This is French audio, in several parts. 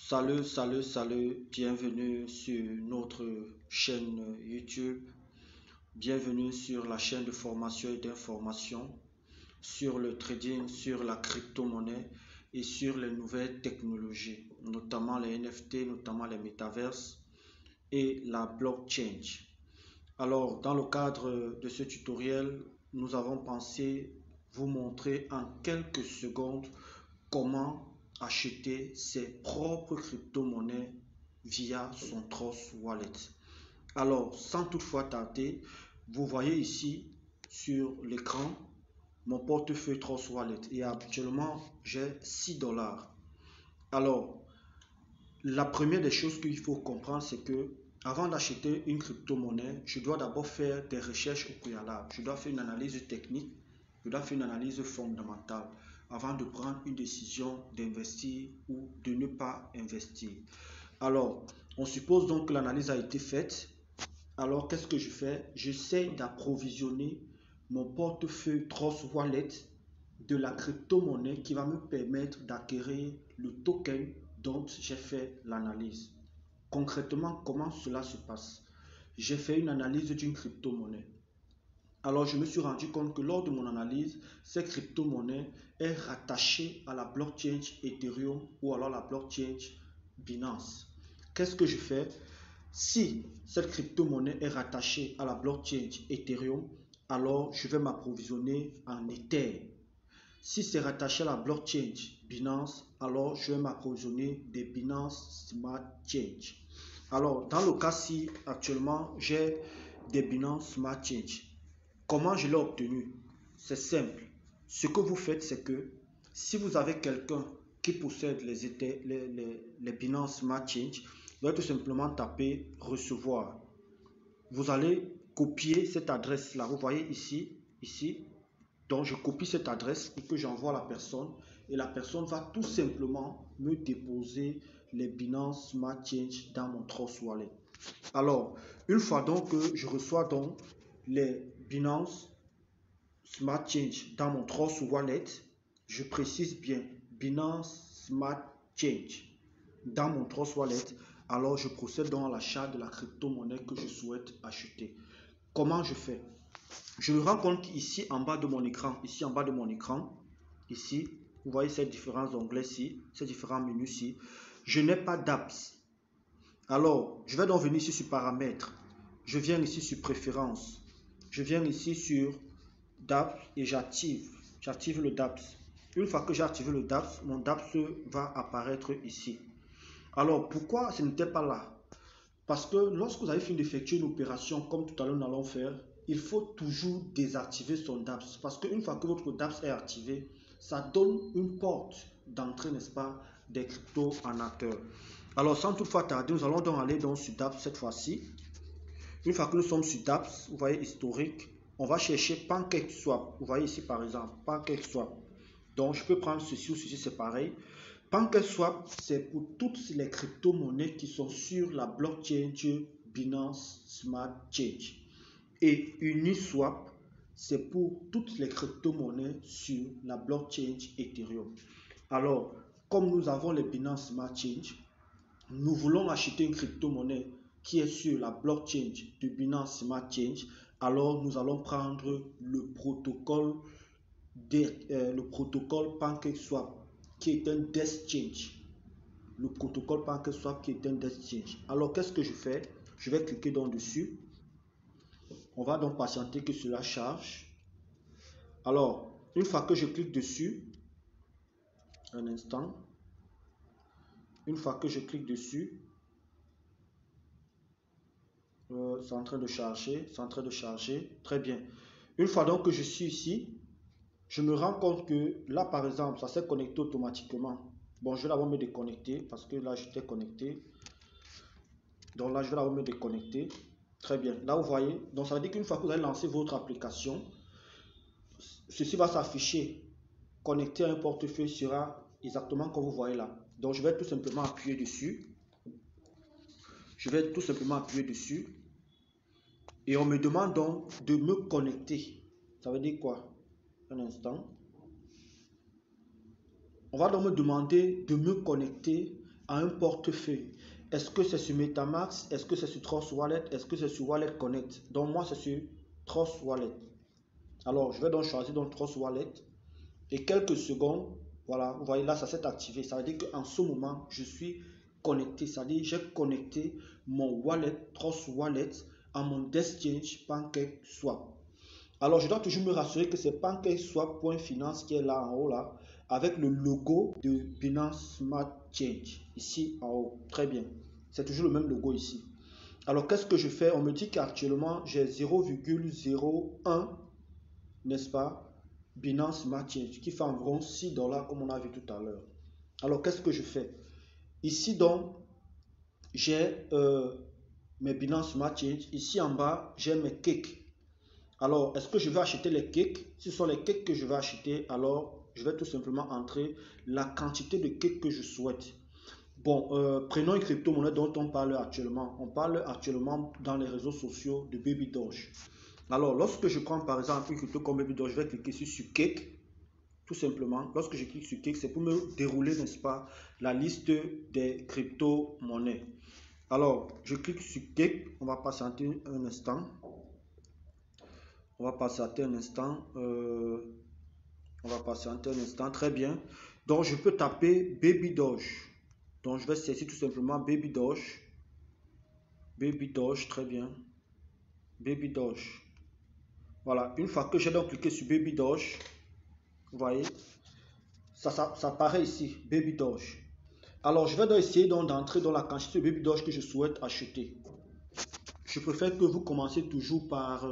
Salut, bienvenue sur notre chaîne YouTube, bienvenue sur la chaîne de formation et d'information, sur le trading, sur la crypto-monnaie et sur les nouvelles technologies, notamment les NFT, notamment les métaverses et la blockchain. Alors, dans le cadre de ce tutoriel, nous avons pensé vous montrer en quelques secondes comment acheter ses propres crypto-monnaies via son Trust Wallet. Alors, sans toutefois tarder, vous voyez ici sur l'écran mon portefeuille Trust Wallet et actuellement j'ai 6 dollars. Alors, la première des choses qu'il faut comprendre, c'est que avant d'acheter une crypto-monnaie, je dois d'abord faire des recherches au préalable. Je dois faire une analyse technique, je dois faire une analyse fondamentale avant de prendre une décision d'investir ou de ne pas investir. Alors, on suppose donc que l'analyse a été faite. Alors, qu'est-ce que je fais? J'essaie d'approvisionner mon portefeuille Trust Wallet de la crypto-monnaie qui va me permettre d'acquérir le token dont j'ai fait l'analyse. Concrètement, comment cela se passe? J'ai fait une analyse d'une crypto-monnaie. Alors, je me suis rendu compte que lors de mon analyse, cette crypto-monnaie est rattachée à la blockchain Ethereum ou alors la blockchain Binance. Qu'est-ce que je fais? Si cette crypto-monnaie est rattachée à la blockchain Ethereum, alors je vais m'approvisionner en Ether. Si c'est rattaché à la blockchain Binance, alors je vais m'approvisionner des Binance Smart Chain. Alors, dans le cas-ci, actuellement, j'ai des Binance Smart Chain. Comment je l'ai obtenu? C'est simple. Ce que vous faites, c'est que si vous avez quelqu'un qui possède les Binance Smart Chain, vous allez tout simplement taper recevoir. Vous allez copier cette adresse-là. Vous voyez ici. Donc, je copie cette adresse et que j'envoie à la personne. Et la personne va tout simplement me déposer les Binance Smart Chain dans mon Trust Wallet. Alors, une fois donc que je reçois donc les Binance Smart Chain dans mon Trust Wallet, je précise bien Binance Smart Chain dans mon Trust Wallet, alors je procède donc à l'achat de la crypto-monnaie que je souhaite acheter. Comment je fais? Je me rends compte qu'ici en bas de mon écran, ici, vous voyez ces différents onglets-ci, ces différents menus-ci, je n'ai pas d'apps. Alors, je vais donc venir ici sur paramètres. Je viens ici sur préférences. Je viens ici sur DApps et j'active le DApps. Une fois que j'ai activé le DApps, mon DApps va apparaître ici. Alors, pourquoi ce n'était pas là? Parce que lorsque vous avez fini d'effectuer une opération, comme tout à l'heure nous allons faire, il faut toujours désactiver son DApps. Parce qu'une fois que votre DApps est activé, ça donne une porte d'entrée, n'est-ce pas, des cryptos en acteur. Alors, sans toutefois tarder, nous allons donc aller sur DApps cette fois-ci. Une fois que nous sommes sur DApps, vous voyez historique, on va chercher PancakeSwap. Vous voyez ici par exemple, PancakeSwap. Donc, je peux prendre ceci ou ceci, c'est pareil. PancakeSwap, c'est pour toutes les crypto-monnaies qui sont sur la blockchain Binance Smart Chain. Et Uniswap, c'est pour toutes les crypto-monnaies sur la blockchain Ethereum. Alors, comme nous avons les Binance Smart Chain, nous voulons acheter une crypto-monnaie qui est sur la blockchain de Binance Smart Chain, alors nous allons prendre le protocole PancakeSwap qui est un DEX-Change. Le protocole PancakeSwap qui est un DEX-Change. Alors, qu'est-ce que je fais? Je vais cliquer donc dessus. On va donc patienter que cela charge. Alors, une fois que je clique dessus, un instant. Une fois que je clique dessus, c'est en train de charger, très bien. Une fois donc que je suis ici, je me rends compte que là, par exemple, ça s'est connecté automatiquement. Bon, je vais d'abord me déconnecter parce que là, j'étais connecté. Donc là, je vais d'abord me déconnecter. Très bien. Là, vous voyez. Donc, ça veut dire qu'une fois que vous allez lancer votre application, ceci va s'afficher. Connecté à un portefeuille sera exactement comme vous voyez là. Donc, je vais tout simplement appuyer dessus. Et on me demande donc de me connecter. Ça veut dire quoi? Un instant. On va donc me demander de me connecter à un portefeuille. Est-ce que c'est sur MetaMask? Est-ce que c'est sur Trust Wallet? Est-ce que c'est sur Wallet Connect? Donc moi, c'est sur Trust Wallet. Alors, je vais donc choisir donc Trust Wallet. Et quelques secondes, voilà, vous voyez là, ça s'est activé. Ça veut dire qu'en ce moment, je suis connecté. Ça veut dire que j'ai connecté mon wallet, Trust Wallet, à mon Exchange PancakeSwap. Alors, je dois toujours me rassurer que c'est PancakeSwap.finance qui est là en haut, là, avec le logo de Binance Smart Change, ici en haut. Très bien. C'est toujours le même logo ici. Alors, qu'est-ce que je fais? On me dit qu'actuellement, j'ai 0,01, n'est-ce pas, Binance Smart Change, qui fait environ 6 dollars, comme on a vu tout à l'heure. Alors, qu'est-ce que je fais? Ici, donc, j'ai mes Binance Smart Change. Ici en bas, j'ai mes cakes. Alors, est-ce que je vais acheter les cakes? Si ce sont les cakes que je vais acheter, alors je vais tout simplement entrer la quantité de cakes que je souhaite. Bon, prenons une crypto-monnaie dont on parle actuellement. On parle actuellement dans les réseaux sociaux de Baby Doge. Alors, lorsque je prends par exemple une crypto comme Baby Doge, je vais cliquer sur Cake. Tout simplement, lorsque je clique sur Cake, c'est pour me dérouler, n'est-ce pas, la liste des crypto-monnaies. Alors, je clique sur Cake. On va patienter un instant. On va patienter un instant. Très bien. Donc, je peux taper Baby Doge. Donc, je vais saisir tout simplement Baby Doge. Baby Doge, très bien. Baby Doge. Voilà. Une fois que j'ai donc cliqué sur Baby Doge, vous voyez, ça apparaît ici, Baby Doge. Alors, je vais donc essayer d'entrer dans la quantité de Baby Doge que je souhaite acheter. Je préfère que vous commenciez toujours par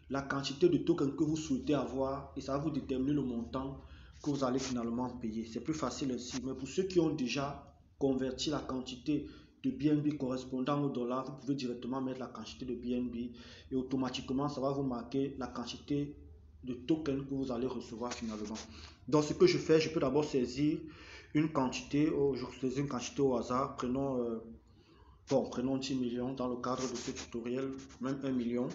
la quantité de tokens que vous souhaitez avoir et ça va vous déterminer le montant que vous allez finalement payer. C'est plus facile ainsi. Mais pour ceux qui ont déjà converti la quantité de BNB correspondant au dollar, vous pouvez directement mettre la quantité de BNB et automatiquement ça va vous marquer la quantité de tokens que vous allez recevoir finalement. Donc ce que je fais, je peux d'abord saisir une quantité, je saisis une quantité au hasard, prenons 10 millions dans le cadre de ce tutoriel, même 1 million.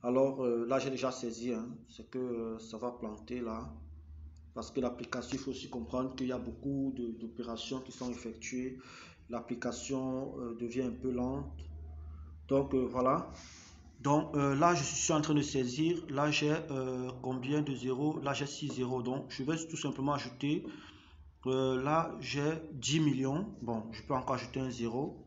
Alors là, j'ai déjà saisi, hein, c'est que ça va planter là. Parce que l'application, il faut aussi comprendre qu'il y a beaucoup d'opérations qui sont effectuées. L'application devient un peu lente. Donc voilà. Donc là, je suis en train de saisir. Là, j'ai combien de zéros? Là, j'ai 6 zéros. Donc je vais tout simplement ajouter. Là, j'ai 10 millions. Bon, je peux encore ajouter un zéro.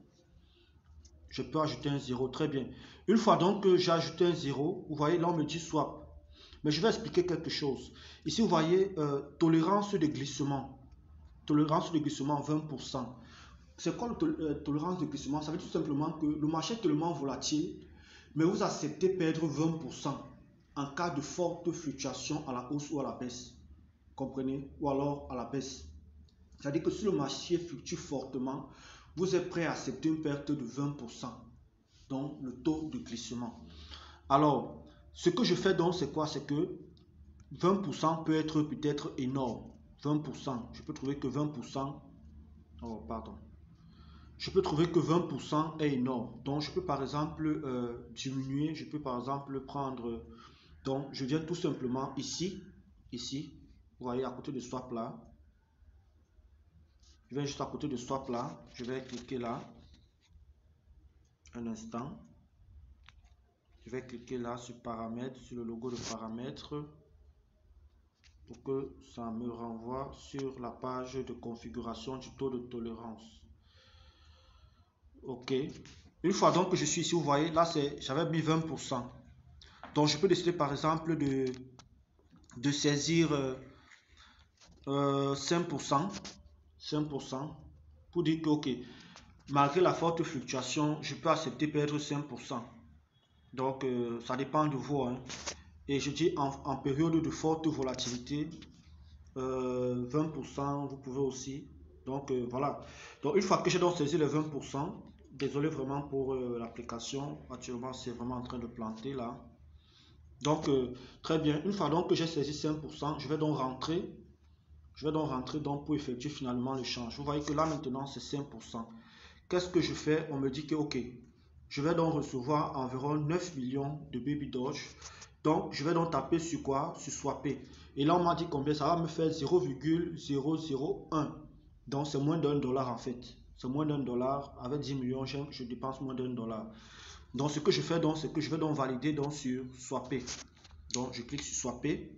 Je peux ajouter un zéro, très bien. Une fois donc que j'ai ajouté un zéro, vous voyez, là on me dit swap. Mais je vais expliquer quelque chose. Ici, vous voyez, tolérance de glissement. Tolérance de glissement 20%. C'est quoi la tolérance de glissement? Ça veut dire tout simplement que le marché est tellement volatile, mais vous acceptez perdre 20% en cas de forte fluctuation à la hausse ou à la baisse. Comprenez? Ou alors à la baisse. C'est-à-dire que si le marché fluctue fortement, vous êtes prêt à accepter une perte de 20%, donc le taux de glissement. Alors, ce que je fais donc, c'est quoi? C'est que 20% peut être peut-être énorme. 20%, je peux trouver que 20%, oh pardon, je peux trouver que 20% est énorme. Donc, je peux par exemple diminuer, je peux par exemple prendre, donc je viens tout simplement ici, vous voyez à côté de swap là, je vais juste à côté de swap là, je vais cliquer là, un instant, je vais cliquer là sur paramètres, sur le logo de paramètres, pour que ça me renvoie sur la page de configuration du taux de tolérance. Ok, une fois donc que je suis ici, vous voyez là, j'avais mis 20%, donc je peux décider par exemple de saisir 5%, pour dire que ok, malgré la forte fluctuation, je peux accepter perdre 5%. Donc ça dépend de vous, hein. Et je dis en période de forte volatilité, 20%, vous pouvez aussi. Donc voilà. Donc une fois que j'ai donc saisi les 20%, désolé vraiment pour l'application, actuellement c'est vraiment en train de planter là. Donc très bien, une fois donc que j'ai saisi 5%, je vais donc rentrer donc pour effectuer finalement l'échange. Vous voyez que là maintenant c'est 5%. Qu'est-ce que je fais? On me dit que ok, je vais donc recevoir environ 9 millions de Baby Doge. Donc je vais donc taper sur quoi? Sur swapper. Et là on m'a dit combien? Ça va me faire 0,001 Donc c'est moins d'1 $ en fait. C'est moins d'1 $. Avec 10 millions, je dépense moins d'1 $. Donc ce que je fais, donc, c'est que je vais donc valider donc, sur swapper. Donc je clique sur swapper.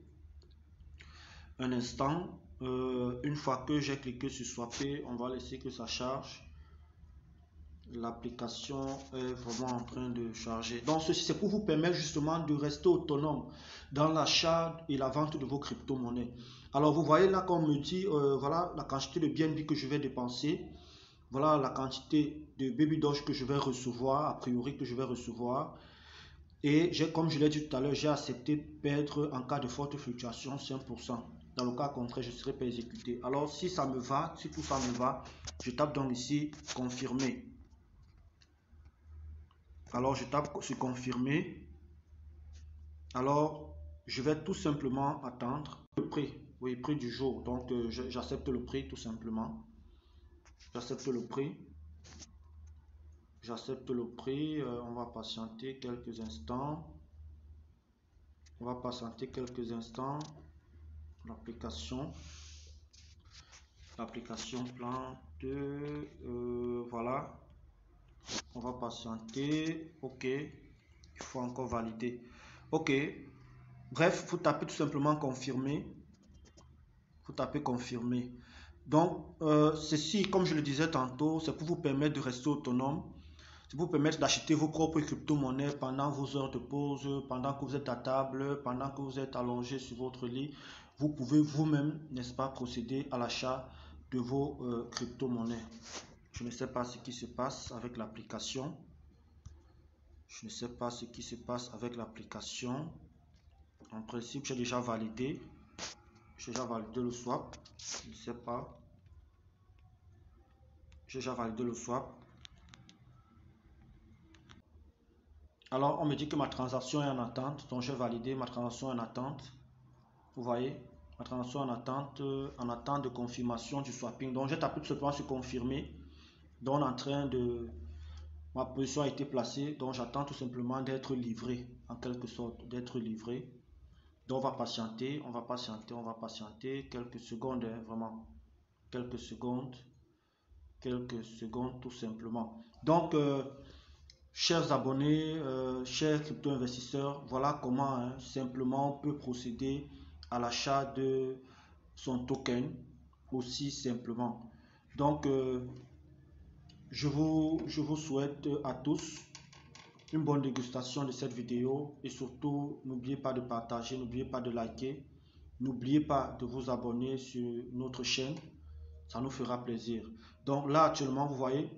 Un instant. Une fois que j'ai cliqué sur swapper, on va laisser que ça charge. L'application est vraiment en train de charger. Donc ceci c'est pour vous permettre justement de rester autonome dans l'achat et la vente de vos crypto-monnaies. Alors vous voyez là qu'on me dit voilà la quantité de BNB que je vais dépenser. Voilà la quantité de Baby Doge que je vais recevoir, a priori que je vais recevoir. Et comme je l'ai dit tout à l'heure, j'ai accepté de perdre en cas de forte fluctuation 5%. Dans le cas contraire, je ne serai pas exécuté. Alors si ça me va, si tout ça me va, je tape donc ici confirmer. Alors je tape sur confirmer. Alors je vais tout simplement attendre le prix. Oui, prix du jour. Donc j'accepte le prix tout simplement. J'accepte le prix. J'accepte le prix. On va patienter quelques instants. On va patienter quelques instants. L'application plan 2. Voilà. On va patienter. OK. Il faut encore valider. OK. Bref, vous tapez tout simplement confirmer. Vous tapez confirmer. Donc, ceci, comme je le disais tantôt, c'est pour vous permettre de rester autonome. C'est pour vous permettre d'acheter vos propres crypto-monnaies pendant vos heures de pause, pendant que vous êtes à table, pendant que vous êtes allongé sur votre lit. Vous pouvez vous-même, n'est-ce pas, procéder à l'achat de vos crypto-monnaies. Je ne sais pas ce qui se passe avec l'application. Je ne sais pas ce qui se passe avec l'application. En principe, j'ai déjà validé. J'ai déjà validé le swap. Je ne sais pas. J'ai déjà validé le swap. Alors, on me dit que ma transaction est en attente. Donc, j'ai validé ma transaction en attente. Vous voyez, ma transaction en attente de confirmation du swapping. Donc, j'ai tapé tout simplement sur confirmer. Donc, en train de... Ma position a été placée. Donc, j'attends tout simplement d'être livré. En quelque sorte, d'être livré. Donc, on va patienter. On va patienter. On va patienter. Quelques secondes, hein, vraiment. Quelques secondes. Quelques secondes, tout simplement. Donc, chers abonnés, chers crypto-investisseurs, voilà comment hein, simplement on peut procéder à l'achat de son token aussi simplement. Donc, je vous souhaite à tous une bonne dégustation de cette vidéo et surtout, n'oubliez pas de partager, n'oubliez pas de liker, n'oubliez pas de vous abonner sur notre chaîne, ça nous fera plaisir. Donc là, actuellement, vous voyez,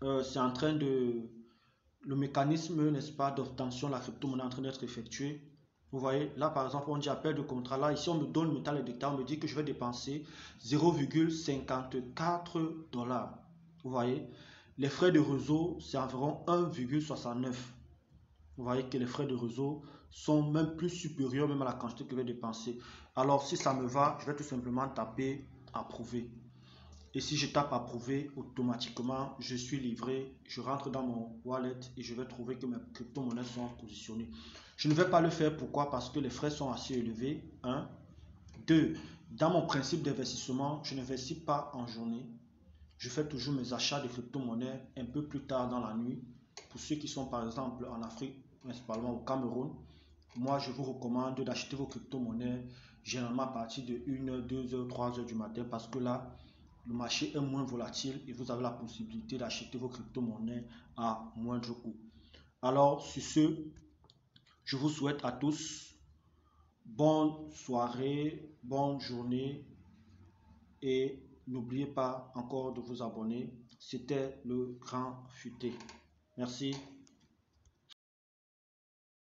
c'est en train de... Le mécanisme, n'est-ce pas, d'obtention de la crypto-monnaie est en train d'être effectué. Vous voyez, là par exemple, on dit appel de contrat. Là, ici, on me donne le métal et détail. On me dit que je vais dépenser 0,54 $. Vous voyez, les frais de réseau, c'est environ 1,69. Vous voyez que les frais de réseau sont même plus supérieurs même à la quantité que je vais dépenser. Alors, si ça me va, je vais tout simplement taper approuver. Et si je tape approuver, automatiquement, je suis livré. Je rentre dans mon wallet et je vais trouver que mes crypto-monnaies sont positionnées. Je ne vais pas le faire. Pourquoi? Parce que les frais sont assez élevés. 1. 2. Dans mon principe d'investissement, je n'investis pas en journée. Je fais toujours mes achats de crypto-monnaies un peu plus tard dans la nuit. Pour ceux qui sont par exemple en Afrique, principalement au Cameroun, moi je vous recommande d'acheter vos crypto-monnaies généralement à partir de 1h, 2h, 3h du matin parce que là, le marché est moins volatile et vous avez la possibilité d'acheter vos crypto-monnaies à moindre coût. Alors, sur ce, je vous souhaite à tous bonne soirée, bonne journée et n'oubliez pas encore de vous abonner. C'était le Grand Futé. Merci.